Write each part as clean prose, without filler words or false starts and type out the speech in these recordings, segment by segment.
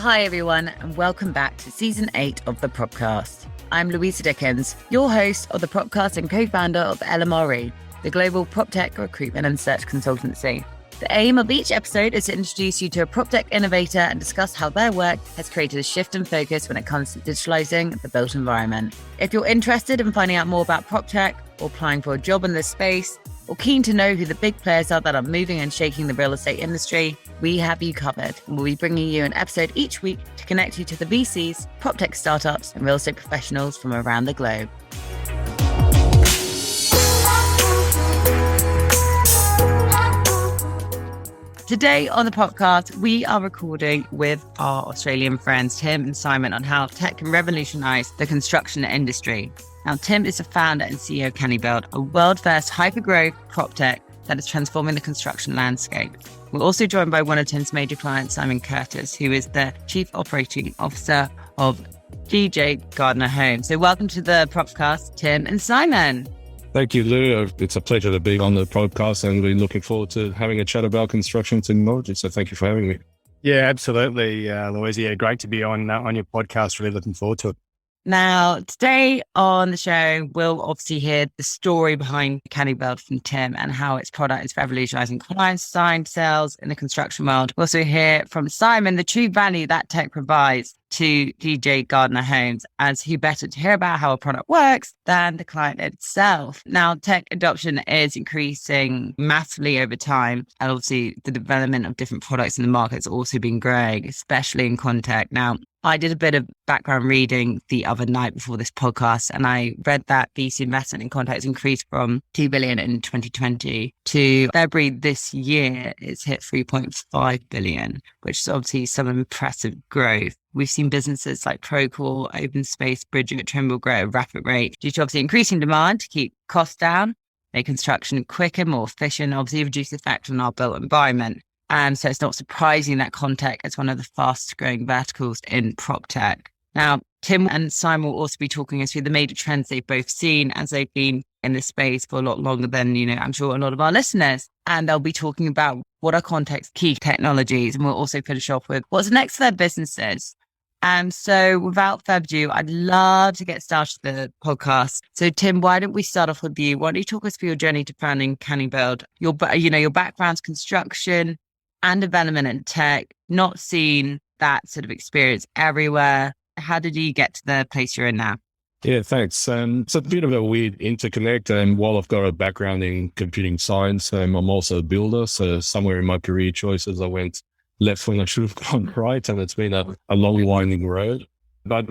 Hi everyone, and welcome back to Season 8 of the Propcast. I'm Louisa Dickens, your host of the Propcast and co-founder of LMRE, the global PropTech recruitment and search consultancy. The aim of each episode is to introduce you to a PropTech innovator and discuss how their work has created a shift in focus when it comes to digitalizing the built environment. If you're interested in finding out more about PropTech or applying for a job in this space, or keen to know who the big players are that are moving and shaking the real estate industry, we have you covered. And we'll be bringing you an episode each week to connect you to the VCs, PropTech startups, and real estate professionals from around the globe. Today on the podcast, we are recording with our Australian friends, Tim and Simon, on how tech can revolutionise the construction industry. Now, Tim is the founder and CEO of canibuild, a world-first hyper-growth PropTech that is transforming the construction landscape. We're also joined by one of Tim's major clients, Simon Curtis, who is the Chief Operating Officer of Gardner Homes. So welcome to the Propcast, Tim and Simon. Thank you, Lou. It's a pleasure to be on the podcast, and we're looking forward to having a chat about construction technology. So thank you for having me. Yeah, absolutely, Louisa. Yeah, great to be on your podcast. Really looking forward to it. Now, today on the show, we'll obviously hear the story behind canibuild from Tim and how its product is revolutionising client design sales in the construction world. We'll also hear from Simon the true value that tech provides to Gardner Homes, as who better to hear about how a product works than the client itself. Now, tech adoption is increasing massively over time, and obviously the development of different products in the market has also been growing, especially in ConTech. Now, I did a bit of background reading the other night before this podcast, and I read that VC investment in ConTech has increased from 2 billion in 2020 to February this year, it's hit 3.5 billion, which is obviously some impressive growth. We've seen businesses like Procore, OpenSpace, Bridgit, Trimble grow at a rapid rate due to obviously increasing demand to keep costs down, make construction quicker, more efficient, obviously reduce the effect on our built environment. So it's not surprising that ConTech is one of the fastest growing verticals in PropTech. Now, Tim and Simon will also be talking us through the major trends they've both seen as they've been in this space for a lot longer than, I'm sure a lot of our listeners. And they'll be talking about what are ConTech's key technologies. And we'll also finish off with what's next for their businesses. So without further ado, I'd love to get started with the podcast. So Tim, why don't we start off with you? Why don't you talk us through your journey to founding canibuild? Your background's construction and development in tech, not seen that sort of experience everywhere. How did you get to the place you're in now? Yeah, thanks. It's a bit of a weird interconnect. And while I've got a background in computing science, I'm also a builder. So somewhere in my career choices, I went left when I should have gone right. And it's been a long, winding road. But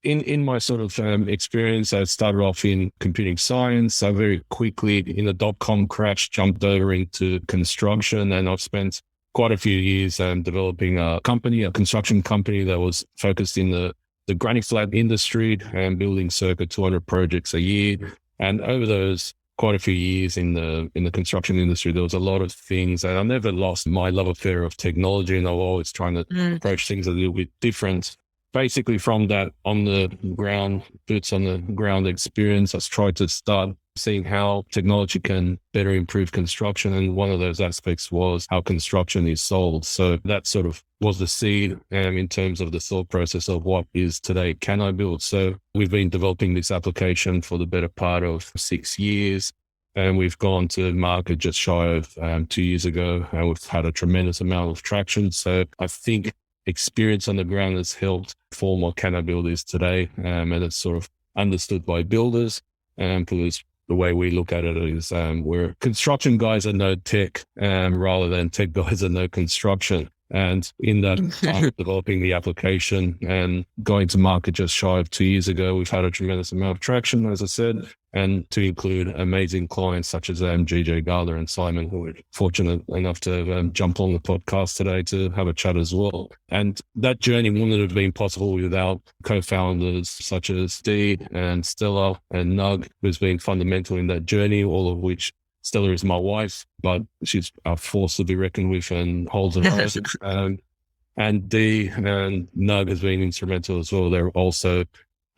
in my sort of experience, I started off in computing science. I very quickly, in the dot-com crash, jumped over into construction. And I've spent quite a few years developing a construction company that was focused in the granite flat industry and building circa 200 projects a year. And over those quite a few years in the construction industry, there was a lot of things, and I never lost my love affair of technology, and I was always trying to approach things a little bit different. Basically, from that on the ground, boots on the ground experience, I tried to start seeing how technology can better improve construction. And one of those aspects was how construction is sold. So that sort of was the seed in terms of the thought process of what is today canibuild. So we've been developing this application for the better part of 6 years. And we've gone to market just shy of 2 years ago. And we've had a tremendous amount of traction. So I think experience on the ground has helped form what canibuild is today. And it's sort of understood by builders. Because the way we look at it is we're construction guys that know tech rather than tech guys that know construction. And in that time of developing the application and going to market just shy of 2 years ago, we've had a tremendous amount of traction, as I said, and to include amazing clients such as Gardner and Simon, who are fortunate enough to jump on the podcast today to have a chat as well. And that journey wouldn't have been possible without co-founders such as Dee and Stella and Nug, who's been fundamental in that journey, all of which Stella is my wife, but she's a force to be reckoned with and holds a own. And Dee and Nug has been instrumental as well. They're also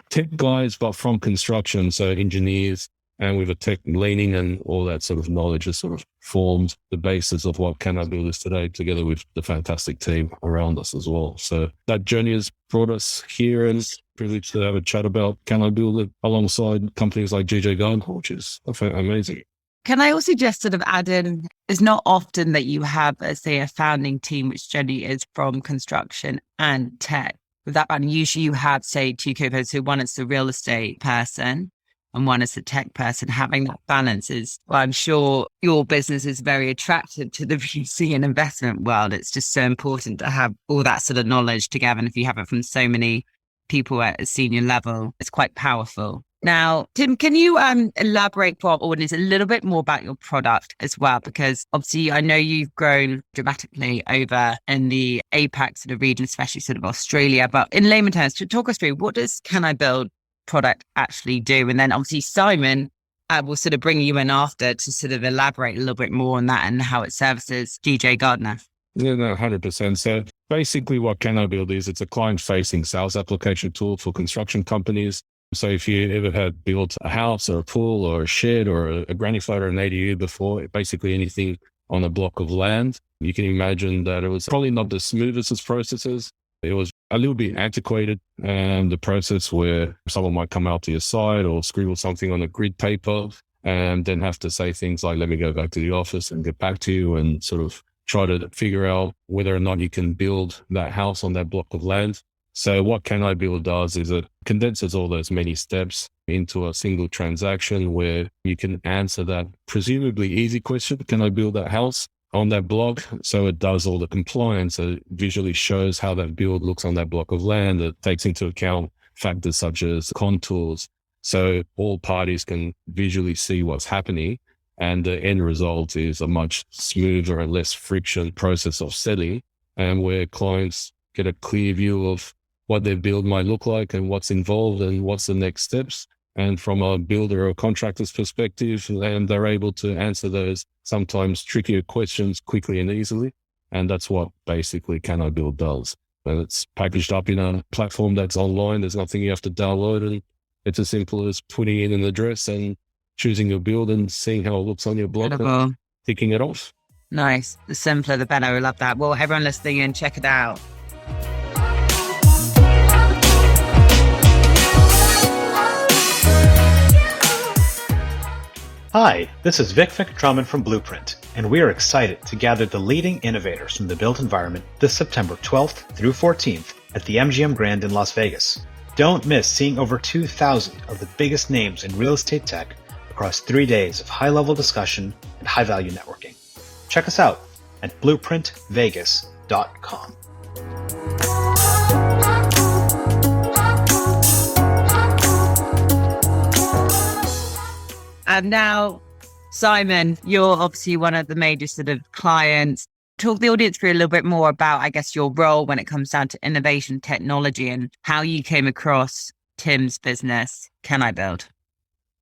tech guys, but from construction, so engineers And with a tech leaning and all that sort of knowledge has sort of formed the basis of what canibuild is today, together with the fantastic team around us as well. So that journey has brought us here, and privileged to have a chat about canibuild alongside companies like GJ Gardner, which is amazing. Can I also just sort of add in, it's not often that you have, say, a founding team, which generally is from construction and tech. With that background, usually you have, say, two co-founders, so one is the real estate person and one is the tech person. Having that balance is, well, I'm sure your business is very attractive to the VC and investment world. It's just so important to have all that sort of knowledge together. And if you have it from so many people at a senior level, it's quite powerful. Now, Tim, can you elaborate for our audience a little bit more about your product as well? Because obviously I know you've grown dramatically over in the APAC sort of region, especially sort of Australia. But in layman terms, to talk us through, what does canibuild product actually do? And then obviously Simon will sort of bring you in after to sort of elaborate a little bit more on that and how it services GJ Gardner. Yeah, no, 100%. So basically what canibuild is, it's a client-facing sales application tool for construction companies. So if you ever had built a house or a pool or a shed or a granny flat or an ADU before, basically anything on a block of land, you can imagine that it was probably not the smoothest of processes. It was a little bit antiquated, and the process where someone might come out to your site or scribble something on a grid paper and then have to say things like, let me go back to the office and get back to you, and sort of try to figure out whether or not you can build that house on that block of land. So what canibuild does is it condenses all those many steps into a single transaction where you can answer that presumably easy question, can I build that house on that block? So it does all the compliance. It visually shows how that build looks on that block of land. It takes into account factors such as contours. So all parties can visually see what's happening. And the end result is a much smoother and less friction process of selling, and where clients get a clear view of what their build might look like and what's involved and what's the next steps. And from a builder or contractor's perspective, and they're able to answer those sometimes trickier questions quickly and easily. And that's what basically canibuild does. And it's packaged up in a platform that's online. There's nothing you have to download, and it's as simple as putting in an address and choosing your build and seeing how it looks on your block and ticking it off. Nice. The simpler, the better. I love that. Well, everyone listening in, check it out. Hi, this is Vic Venkataraman from Blueprint, and we are excited to gather the leading innovators from the built environment this September 12th through 14th at the MGM Grand in Las Vegas. Don't miss seeing over 2,000 of the biggest names in real estate tech across 3 days of high-level discussion and high-value networking. Check us out at blueprintvegas.com. And now, Simon, you're obviously one of the major sort of clients. Talk the audience through a little bit more about, I guess, your role when it comes down to innovation technology and how you came across Tim's business, canibuild.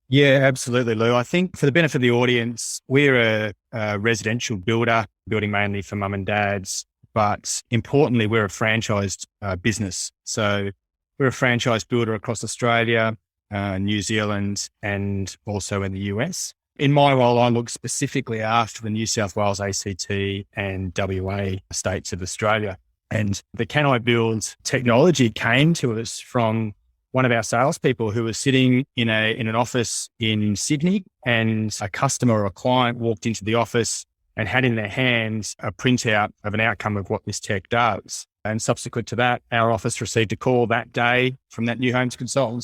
Yeah, absolutely, Lou. I think for the benefit of the audience, we're a residential builder, building mainly for mum and dads. But importantly, we're a franchised business. So we're a franchise builder across Australia, New Zealand, and also in the US. In my role, I look specifically after the New South Wales, ACT, and WA states of Australia. And the canibuild technology came to us from one of our salespeople who was sitting in an office in Sydney, and a customer or a client walked into the office and had in their hands a printout of an outcome of what this tech does. And subsequent to that, our office received a call that day from that new homes consultant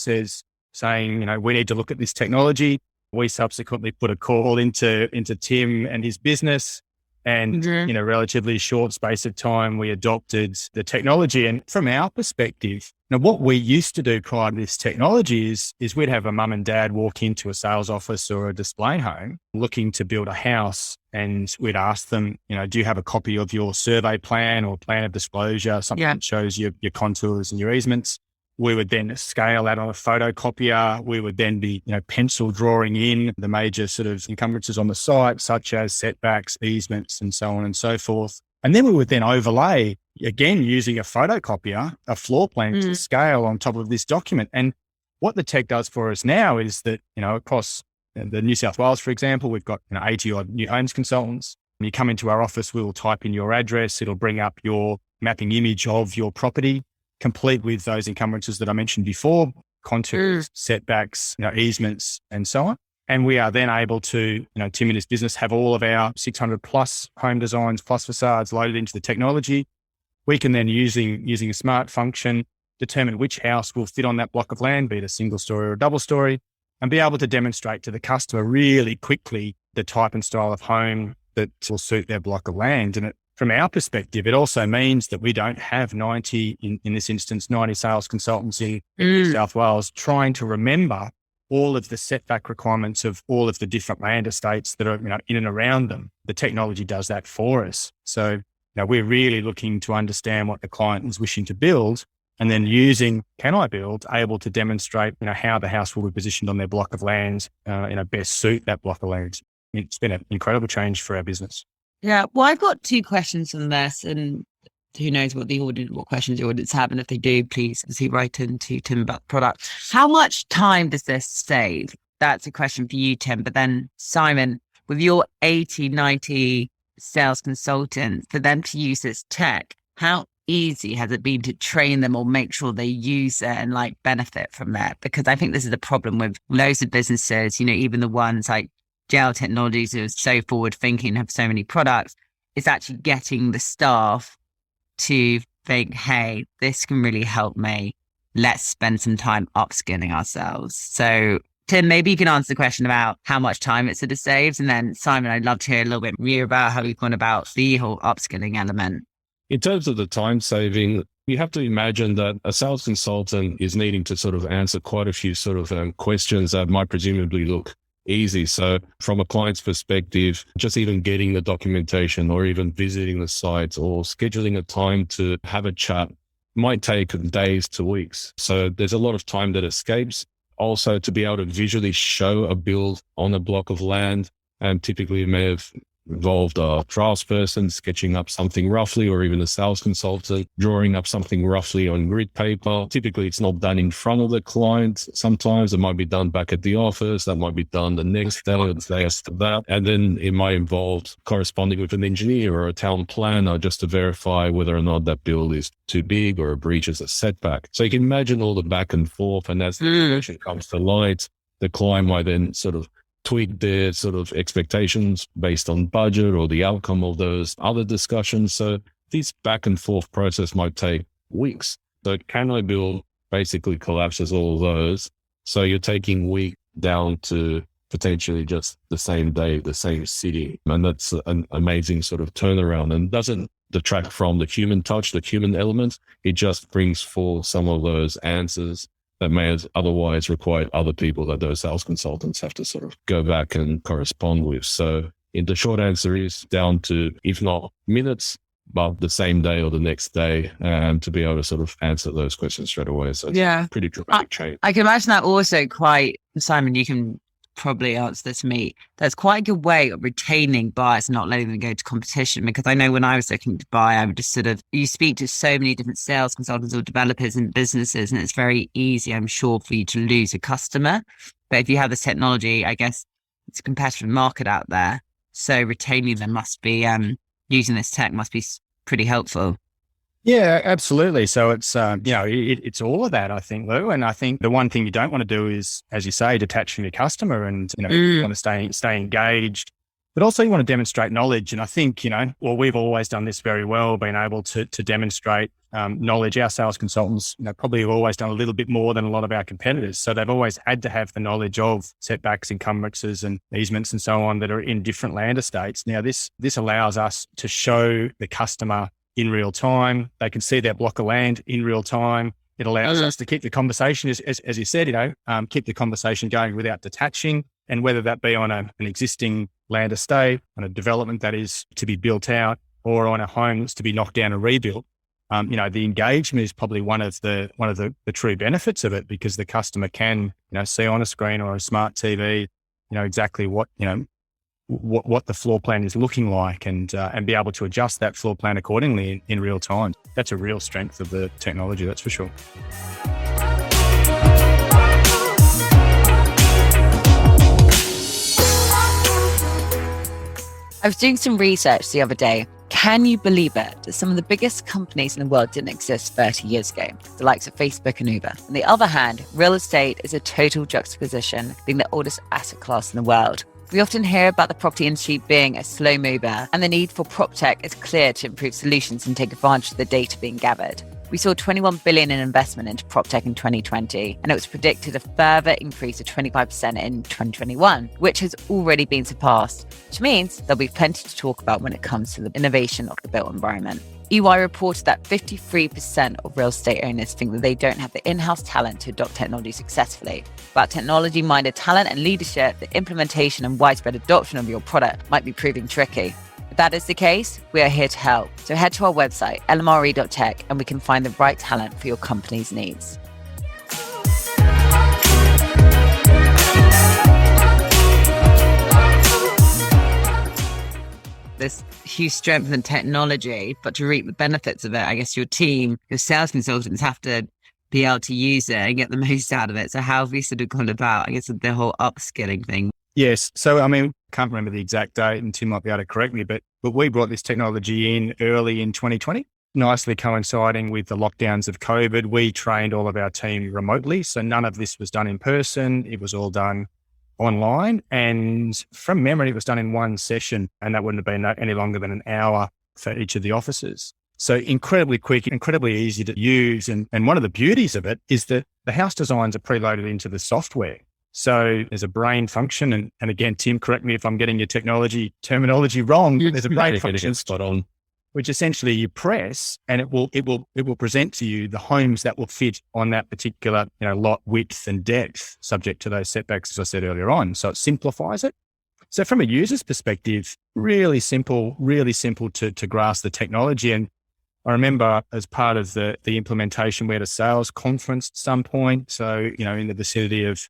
saying, we need to look at this technology. We subsequently put a call into Tim and his business. And in a relatively short space of time, we adopted the technology. And from our perspective, what we used to do prior to this technology is we'd have a mum and dad walk into a sales office or a display home looking to build a house. And we'd ask them, do you have a copy of your survey plan or plan of disclosure, something that shows your contours and your easements? We would then scale that on a photocopier. We would then be, pencil drawing in the major sort of encumbrances on the site, such as setbacks, easements, and so on and so forth. And then we would then overlay, again, using a photocopier, a floor plan to scale on top of this document. And what the tech does for us now is that, across the New South Wales, for example, we've got 80 odd new homes consultants. When you come into our office, we'll type in your address. It'll bring up your mapping image of your property, complete with those encumbrances that I mentioned before, contours, setbacks, easements, and so on. And we are then able to, Tim and his business have all of our 600 plus home designs plus facades loaded into the technology. We can then, using a smart function, determine which house will fit on that block of land, be it a single story or a double story, and be able to demonstrate to the customer really quickly the type and style of home that will suit their block of land. And from our perspective, it also means that we don't have 90, in this instance, 90 sales consultants in New South Wales trying to remember all of the setback requirements of all of the different land estates that are in and around them. The technology does that for us. So we're really looking to understand what the client is wishing to build, and then using canibuild, able to demonstrate how the house will be positioned on their block of land, best suit that block of land. It's been an incredible change for our business. Yeah, well, I've got 2 questions on this, and who knows what questions the audience have, and if they do, please write into Tim about the product. How much time does this save? That's a question for you, Tim. But then Simon, with your 80, 90 sales consultants, for them to use this tech, how easy has it been to train them or make sure they use it and benefit from that? Because I think this is the problem with loads of businesses, even the ones like Gel Technologies who are so forward thinking, have so many products. It's actually getting the staff to think, hey, this can really help me. Let's spend some time upskilling ourselves. So Tim, maybe you can answer the question about how much time it sort of saves. And then Simon, I'd love to hear a little bit more about how you've gone about the whole upskilling element. In terms of the time saving, you have to imagine that a sales consultant is needing to sort of answer quite a few sort of questions that might presumably look easy. So from a client's perspective, just even getting the documentation or even visiting the site or scheduling a time to have a chat might take days to weeks. So there's a lot of time that escapes. Also, to be able to visually show a build on a block of land, and typically it may have involved a draftsperson sketching up something roughly, or even a sales consultant drawing up something roughly on grid paper. Typically, it's not done in front of the client. Sometimes it might be done back at the office. That might be done the next day or the day after that. And then it might involve corresponding with an engineer or a town planner just to verify whether or not that build is too big or breaches a setback. So you can imagine all the back and forth. And as the information comes to light, the client might then sort of tweak their sort of expectations based on budget or the outcome of those other discussions. So this back and forth process might take weeks. So canibuild basically collapses all of those. So you're taking week down to potentially just the same day, the same city. And that's an amazing sort of turnaround, and doesn't detract from the human touch, the human element. It just brings forth some of those answers that may have otherwise required other people that those sales consultants have to sort of go back and correspond with. So the short answer is down to, if not minutes, but the same day or the next day, to be able to sort of answer those questions straight away. So it's pretty dramatic change. I can imagine that also quite, Simon, you can probably answer this for me. That's quite a good way of retaining buyers and not letting them go to competition. Because I know when I was looking to buy, I would just you speak to so many different sales consultants or developers and businesses, and it's very easy, I'm sure, for you to lose a customer. But if you have this technology, I guess it's a competitive market out there. So retaining them must be, using this tech must be pretty helpful. Yeah, absolutely. So it's, it's all of that, I think, Lou. And I think the one thing you don't want to do is, as you say, detach from your customer, and, you want to stay engaged, but also you want to demonstrate knowledge. And I think, we've always done this very well, being able to demonstrate knowledge. Our sales consultants, probably have always done a little bit more than a lot of our competitors. So they've always had to have the knowledge of setbacks, encumbrances and easements and so on that are in different land estates. Now, this allows us to show the customer in real time. They can see their block of land in real time. It allows us to keep the conversation, as you said, keep the conversation going without detaching. And whether that be on an existing land estate, on a development that is to be built out, or on a home that's to be knocked down and rebuilt, the engagement is probably one of the true benefits of it, because the customer can, see on a screen or a smart TV, exactly what the floor plan is looking like, and be able to adjust that floor plan accordingly in real time. That's a real strength of the technology, that's for sure. I was doing some research the other day. Can you believe it that some of the biggest companies in the world didn't exist 30 years ago, the likes of Facebook and Uber? On the other hand, real estate is a total juxtaposition, being the oldest asset class in the world. We often hear about the property industry being a slow mover, and the need for prop tech is clear to improve solutions and take advantage of the data being gathered. We saw 21 billion in investment into prop tech in 2020, and it was predicted a further increase of 25% in 2021, which has already been surpassed, which means there'll be plenty to talk about when it comes to the innovation of the built environment. EY reported that 53% of real estate owners think that they don't have the in-house talent to adopt technology successfully. Without technology-minded talent and leadership, the implementation and widespread adoption of your product might be proving tricky. If that is the case, we are here to help. So head to our website, LMRE.tech, and we can find the right talent for your company's needs. There's huge strength in technology, but to reap the benefits of it, I guess your team, your sales consultants have to be able to use it and get the most out of it. So how have we sort of gone about, I guess, the whole upskilling thing? Yes. So, can't remember the exact date, and Tim might be able to correct me, but we brought this technology in early in 2020, nicely coinciding with the lockdowns of COVID. We trained all of our team remotely. So none of this was done in person. It was all done online. And from memory, it was done in one session, and that wouldn't have been any longer than an hour for each of the offices. So incredibly quick, incredibly easy to use. And one of the beauties of it is that the house designs are preloaded into the software. So there's a brain function. And again, Tim, correct me if I'm getting your terminology wrong. There's a brain function spot on, which essentially you press and it will present to you the homes that will fit on that particular, lot width and depth, subject to those setbacks, as I said earlier on. So it simplifies it. So from a user's perspective, really simple to grasp the technology. And I remember as part of the implementation, we had a sales conference at some point. So, in the vicinity of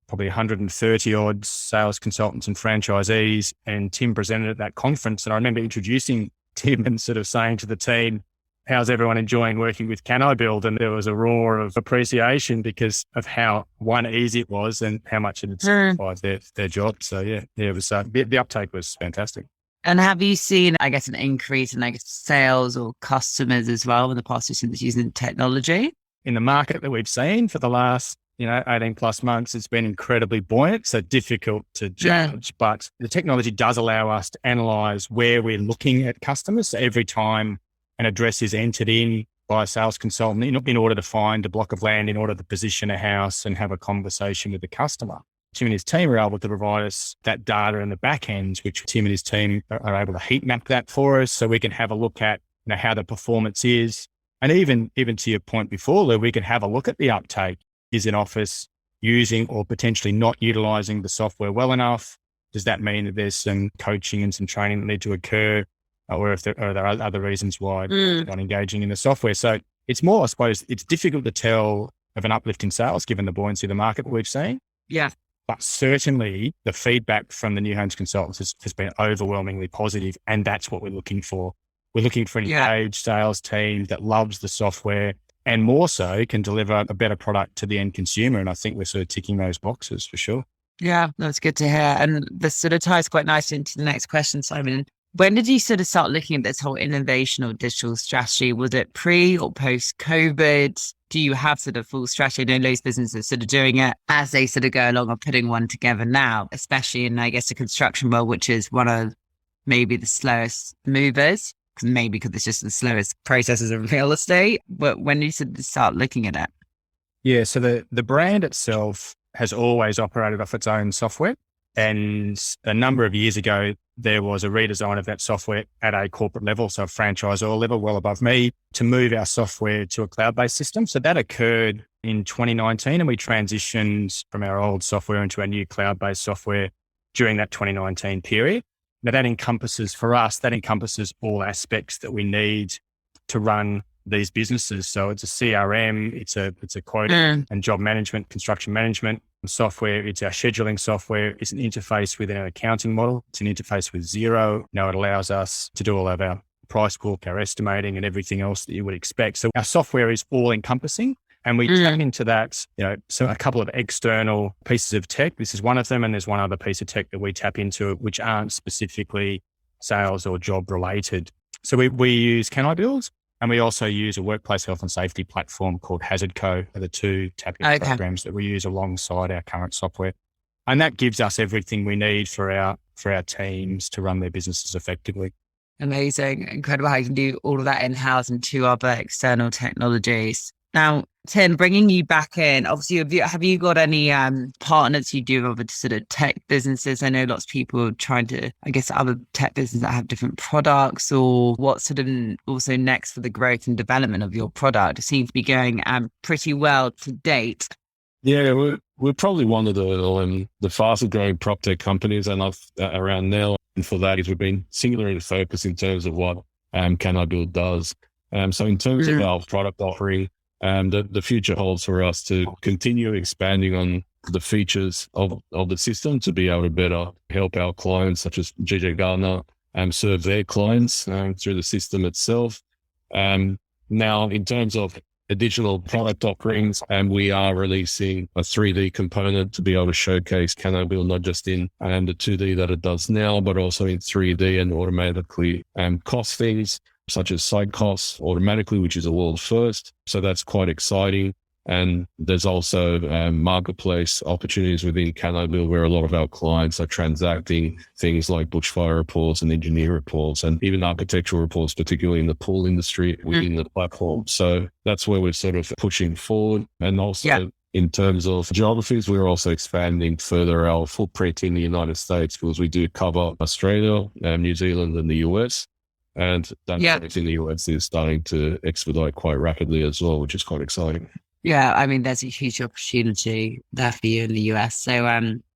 probably 130 odd sales consultants and franchisees. And Tim presented at that conference. And I remember introducing Tim and sort of saying to the team, how's everyone enjoying working with canibuild? And there was a roar of appreciation because of how easy it was and how much it had simplified their job. So it was, the uptake was fantastic. And have you seen, I guess, an increase in sales or customers as well in the past year since using technology? In the market that we've seen for the last 18 plus months, it's been incredibly buoyant, so difficult to judge, but the technology does allow us to analyze where we're looking at customers. So every time an address is entered in by a sales consultant in order to find a block of land, in order to position a house and have a conversation with the customer, Tim and his team are able to provide us that data in the back end, which Tim and his team are able to heat map that for us so we can have a look at how the performance is. And even to your point before, Lou, we can have a look at the uptake. Is an office using or potentially not utilizing the software well enough? Does that mean that there's some coaching and some training that need to occur? Or if there are other reasons why they're not engaging in the software? So it's more, I suppose, it's difficult to tell of an uplift in sales given the buoyancy of the market that we've seen. Yeah. But certainly the feedback from the new homes consultants has been overwhelmingly positive, and that's what we're looking for. We're looking for an engaged sales team that loves the software, and more so can deliver a better product to the end consumer. And I think we're sort of ticking those boxes for sure. Yeah, that's good to hear. And this sort of ties quite nicely into the next question, Simon. When did you sort of start looking at this whole innovation or digital strategy? Was it pre or post COVID? Do you have sort of full strategy? I know most businesses sort of doing it as they sort of go along or putting one together now, especially in, I guess, the construction world, which is one of maybe the slowest movers. Maybe because it's just the slowest processes of real estate, but when you start looking at it? Yeah, so the brand itself has always operated off its own software. And a number of years ago, there was a redesign of that software at a corporate level, so a franchisor level, well above me, to move our software to a cloud-based system. So that occurred in 2019, and we transitioned from our old software into our new cloud-based software during that 2019 period. Now that encompasses all aspects that we need to run these businesses. So it's a CRM, it's a quoting and job management, construction management software. It's our scheduling software. It's an interface with our accounting model. It's an interface with Xero. Now it allows us to do all of our price book, our estimating and everything else that you would expect. So our software is all encompassing. And we tap into that, so a couple of external pieces of tech. This is one of them. And there's one other piece of tech that we tap into, which aren't specifically sales or job related. So we use canibuild, and we also use a workplace health and safety platform called HazardCo, are the two tapping programs that we use alongside our current software. And that gives us everything we need for our teams to run their businesses effectively. Amazing. Incredible how you can do all of that in-house and two other external technologies. Now, Tim, bringing you back in, obviously, have you got any partners you do with sort of tech businesses? I know lots of people are trying to, I guess, other tech businesses that have different products, or what's sort of also next for the growth and development of your product? It seems to be going pretty well to date. Yeah, we're probably one of the fastest growing prop tech companies around now. And for that is we've been singularly focused in terms of what canibuild does. So in terms of our product offering, the future holds for us to continue expanding on the features of the system to be able to better help our clients, such as GJ Gardner, serve their clients through the system itself. Now, in terms of additional product offerings, and we are releasing a 3D component to be able to showcase canibuild not just in the 2D that it does now, but also in 3D and automatically cost things such as site costs automatically, which is a world first. So that's quite exciting. And there's also marketplace opportunities within canibuild where a lot of our clients are transacting things like bushfire reports and engineer reports and even architectural reports, particularly in the pool industry within the platform. So that's where we're sort of pushing forward. And also in terms of geographies, we're also expanding further our footprint in the United States because we do cover Australia, New Zealand and the US. And that in the US is starting to expedite quite rapidly as well, which is quite exciting. Yeah, I mean, there's a huge opportunity there for you in the US. So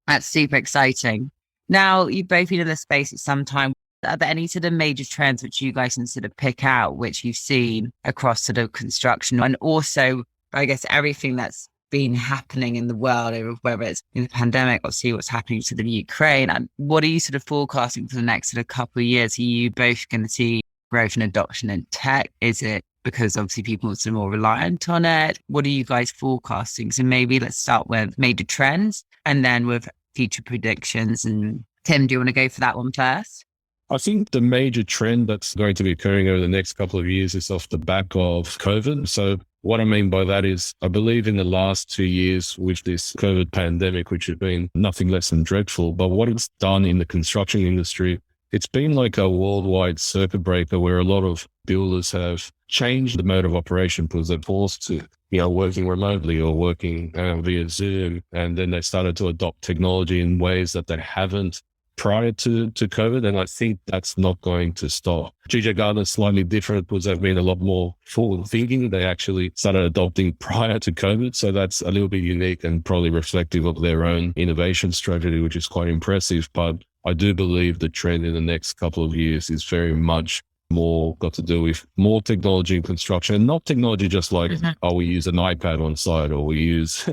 that's super exciting. Now, you've both been in this space at some time. Are there any sort of major trends which you guys can sort of pick out, which you've seen across sort of construction and also, I guess, everything that's been happening in the world, whether it's in the pandemic or see what's happening to the Ukraine? And what are you sort of forecasting for the next sort of couple of years? Are you both going to see growth and adoption in tech? Is it because obviously people are more reliant on it? What are you guys forecasting? So maybe let's start with major trends and then with future predictions. And Tim, do you want to go for that one first? I think the major trend that's going to be occurring over the next couple of years is off the back of COVID. So what I mean by that is I believe in the last 2 years with this COVID pandemic, which has been nothing less than dreadful, but what it's done in the construction industry, it's been like a worldwide circuit breaker where a lot of builders have changed the mode of operation because they're forced to, working remotely or working via Zoom. And then they started to adopt technology in ways that they haven't prior to COVID. And I think that's not going to stop. GJ Gardner is slightly different because they've been a lot more forward thinking. They actually started adopting prior to COVID. So that's a little bit unique and probably reflective of their own innovation strategy, which is quite impressive. But I do believe the trend in the next couple of years is very much more got to do with more technology in construction, and not technology just like, we use an iPad on site or we use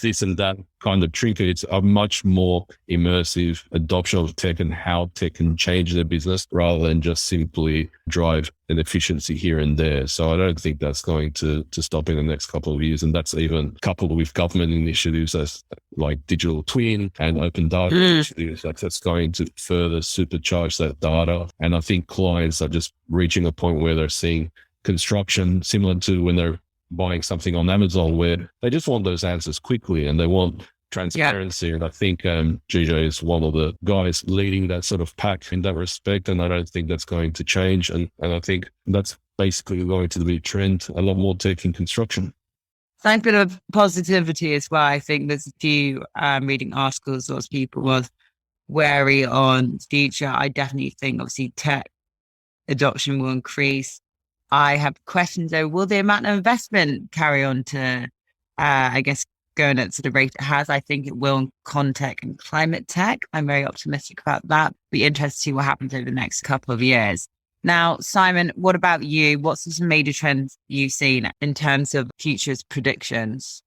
this and that kind of trinket. It's a much more immersive adoption of tech and how tech can change their business rather than just simply drive an efficiency here and there. So I don't think that's going to stop in the next couple of years. And that's even coupled with government initiatives as like digital twin and open data initiatives. That's going to further supercharge that data. And I think clients are just reaching a point where they're seeing construction similar to when they're buying something on Amazon, where they just want those answers quickly and they want transparency. And I think GJ is one of the guys leading that sort of pack in that respect. And I don't think that's going to change. And I think that's basically going to be a trend, a lot more tech in construction. Thank bit of positivity as well. I think there's a few reading articles, lots of people was wary on future. I definitely think obviously tech adoption will increase. I have questions though, will the amount of investment carry on to, I guess, going at sort of rate it has? I think it will in ConTech and climate tech. I'm very optimistic about that. Be interested to see what happens over the next couple of years. Now, Simon, what about you? What's some major trends you've seen in terms of futures predictions?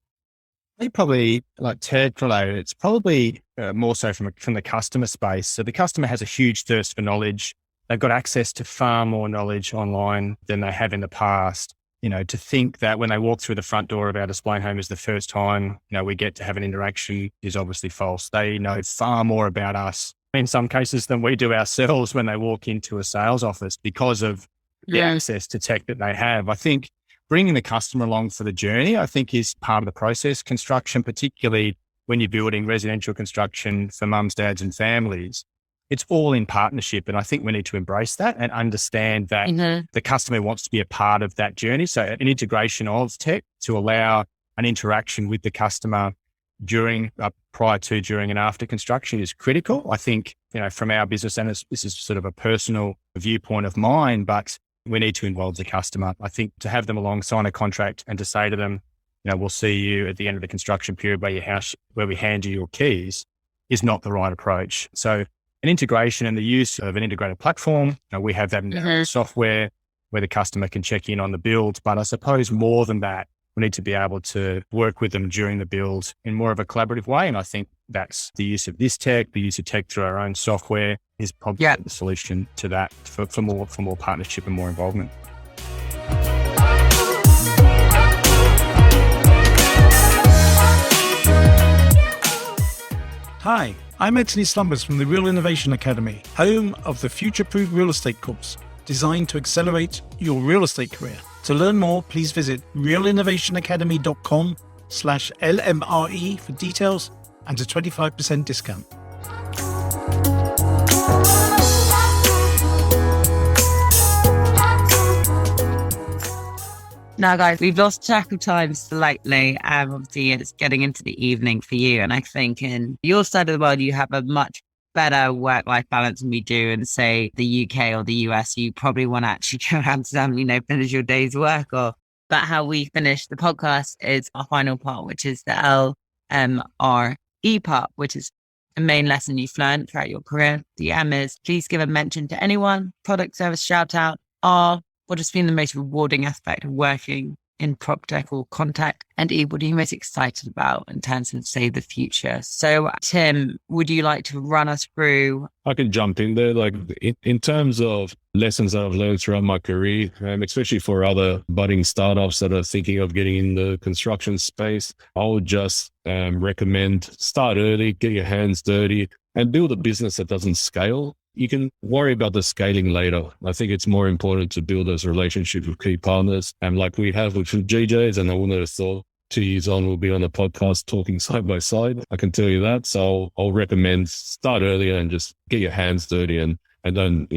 I think probably like tech related, it's probably more so from the customer space. So the customer has a huge thirst for knowledge. They've got access to far more knowledge online than they have in the past. To think that when they walk through the front door of our display home is the first time, we get to have an interaction is obviously false. They know far more about us in some cases than we do ourselves when they walk into a sales office because of the access to tech that they have. I think bringing the customer along for the journey, I think, is part of the process. Construction, particularly when you're building residential construction for mums, dads and families, it's all in partnership. And I think we need to embrace that and understand that the customer wants to be a part of that journey. So an integration of tech to allow an interaction with the customer during, prior to, during and after construction is critical. I think, from our business, and this is sort of a personal viewpoint of mine, but we need to involve the customer. I think to have them along, sign a contract and to say to them, we'll see you at the end of the construction period by your house, where we hand you your keys, is not the right approach. So an integration and the use of an integrated platform, we have that in our software where the customer can check in on the build. But I suppose more than that, we need to be able to work with them during the build in more of a collaborative way. And I think that's the use of this tech, the use of tech through our own software is probably the solution to that for more partnership and more involvement. Hi, I'm Anthony Slumbers from the Real Innovation Academy, home of the Future-Proof Real Estate course, designed to accelerate your real estate career. To learn more, please visit realinnovationacademy.com/LMRE for details and a 25% discount. Now, guys, we've lost track of time slightly. Obviously, it's getting into the evening for you. And I think in your side of the world, you have a much better work-life balance than we do in, say, the UK or the US. You probably want to actually go out to Amsterdam, finish your day's work. But how we finish the podcast is our final part, which is the LMRE part, which is the main lesson you've learned throughout your career. The M is, please give a mention to anyone, product, service, shout out. R, what has been the most rewarding aspect of working in PropTech or ConTech? And E, what are you most excited about in terms of, say, the future? So, Tim, would you like to run us through? I can jump in there. Like in terms of lessons that I've learned throughout my career, especially for other budding startups that are thinking of getting in the construction space, I would just recommend start early, get your hands dirty, and build a business that doesn't scale. You can worry about the scaling later. I think it's more important to build those relationships with key partners. And like we have with GJs, and I wouldn't have thought 2 years on we'll be on the podcast talking side by side. I can tell you that. So I'll recommend start earlier and just get your hands dirty and don't,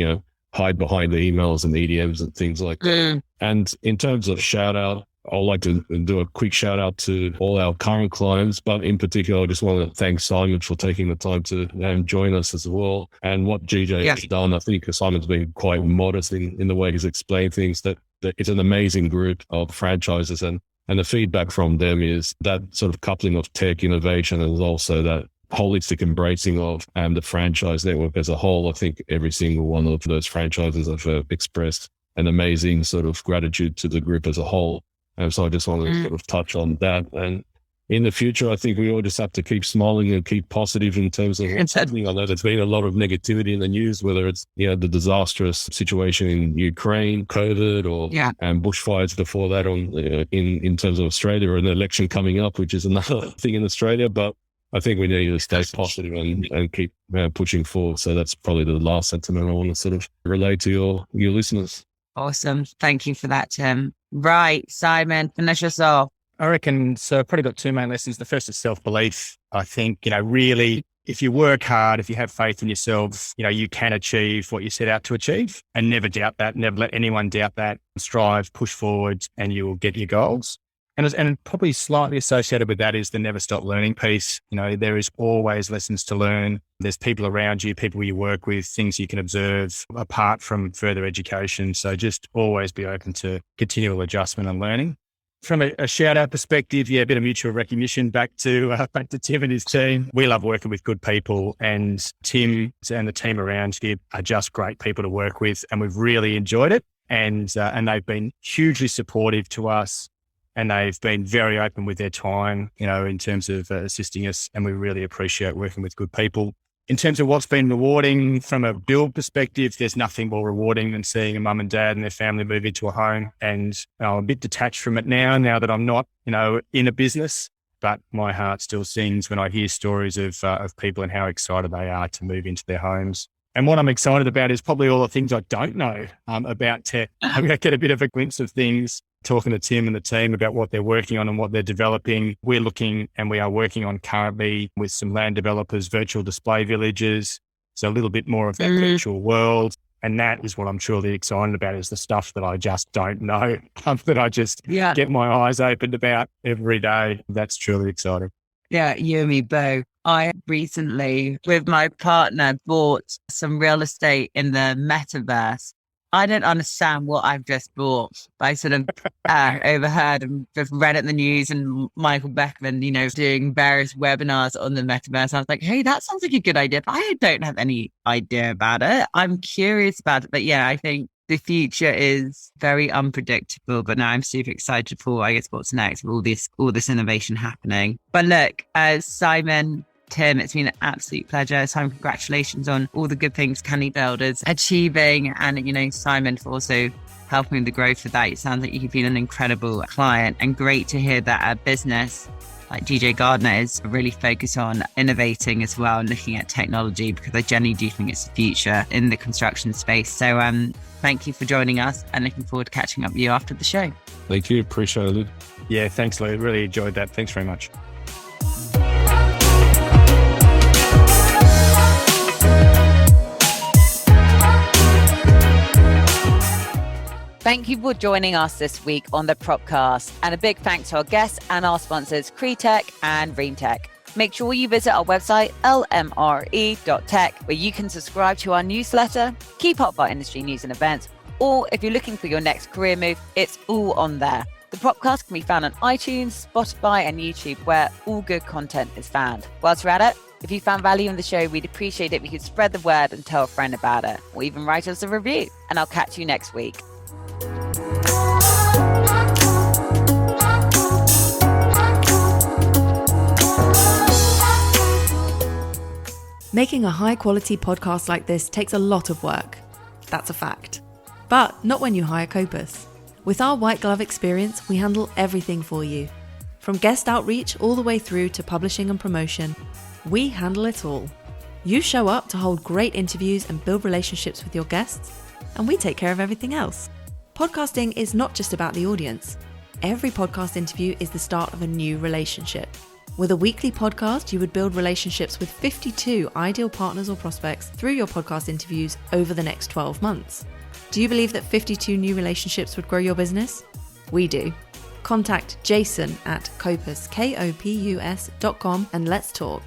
hide behind the emails and EDMs and things like that. And in terms of shout out, I'd like to do a quick shout out to all our current clients, but in particular, I just want to thank Simon for taking the time to join us as well. And what GJ has done, I think Simon's been quite modest in the way he's explained things, that it's an amazing group of franchises. And the feedback from them is that sort of coupling of tech innovation and also that holistic embracing of the franchise network as a whole. I think every single one of those franchises have expressed an amazing sort of gratitude to the group as a whole. And so I just want to sort of touch on that. And in the future, I think we all just have to keep smiling and keep positive in terms of what's happening. I know there's been a lot of negativity in the news, whether it's, the disastrous situation in Ukraine, COVID, or bushfires before that in terms of Australia, or an election coming up, which is another thing in Australia. But I think we need to stay positive and keep pushing forward. So that's probably the last sentiment I want to sort of relay to your listeners. Awesome. Thank you for that, Tim. Right, Simon, finish us off. I reckon, so I've probably got two main lessons. The first is self-belief. I think, really, if you work hard, if you have faith in yourself, you can achieve what you set out to achieve, and never doubt that. Never let anyone doubt that. Strive, push forward, and you will get your goals. And probably slightly associated with that is the never stop learning piece. There is always lessons to learn. There's people around you, people you work with, things you can observe apart from further education. So just always be open to continual adjustment and learning. From a shout out perspective, a bit of mutual recognition back to Tim and his team. We love working with good people, and Tim and the team around here are just great people to work with, and we've really enjoyed it. And they've been hugely supportive to us. And they've been very open with their time, in terms of assisting us. And we really appreciate working with good people. In terms of what's been rewarding from a build perspective, there's nothing more rewarding than seeing a mum and dad and their family move into a home. And I'm a bit detached from it now that I'm not, in a business. but my heart still sings when I hear stories of people and how excited they are to move into their homes. And what I'm excited about is probably all the things I don't know about tech. I'm going to get a bit of a glimpse of things, talking to Tim and the team about what they're working on and what they're developing. We are working on currently with some land developers, virtual display villages. So a little bit more of that virtual world. And that is what I'm truly excited about, is the stuff that I just don't know, that I just get my eyes opened about every day. That's truly exciting. Yeah, you and me both. I recently, with my partner, bought some real estate in the metaverse. I don't understand what I've just bought, but I sort of overheard and just read it in the news, and Michael Beckman, doing various webinars on the metaverse. I was like, hey, that sounds like a good idea, but I don't have any idea about it. I'm curious about it. But yeah, I think the future is very unpredictable, but now I'm super excited for, I guess, what's next with all this innovation happening. But look, Simon, Tim, it's been an absolute pleasure. Simon, congratulations on all the good things canibuild is achieving, and Simon for also helping with the growth of that. It sounds like you've been an incredible client, and great to hear that a business like DJ Gardner is really focused on innovating as well and looking at technology, because I genuinely do think it's the future in the construction space. So thank you for joining us, and looking forward to catching up with you after the show. Thank you. Appreciate it. Yeah, thanks, Lou. Really enjoyed that. Thanks very much. Thank you for joining us this week on the Propcast, and a big thanks to our guests and our sponsors, ConTech and ReamTech. Make sure you visit our website, lmre.tech, where you can subscribe to our newsletter, keep up with our industry news and events, or if you're looking for your next career move, it's all on there. The Propcast can be found on iTunes, Spotify, and YouTube, where all good content is found. Whilst we're at it, if you found value in the show, we'd appreciate it if you could spread the word and tell a friend about it, or even write us a review. And I'll catch you next week. Making a high-quality podcast like this takes a lot of work. That's a fact. But not when you hire Copus. With our white glove experience, we handle everything for you. From guest outreach all the way through to publishing and promotion, we handle it all. You show up to hold great interviews and build relationships with your guests, and we take care of everything else. Podcasting is not just about the audience. Every podcast interview is the start of a new relationship. With a weekly podcast, you would build relationships with 52 ideal partners or prospects through your podcast interviews over the next 12 months. Do you believe that 52 new relationships would grow your business? We do. Contact Jason at Copus, Kopus.com, and let's talk.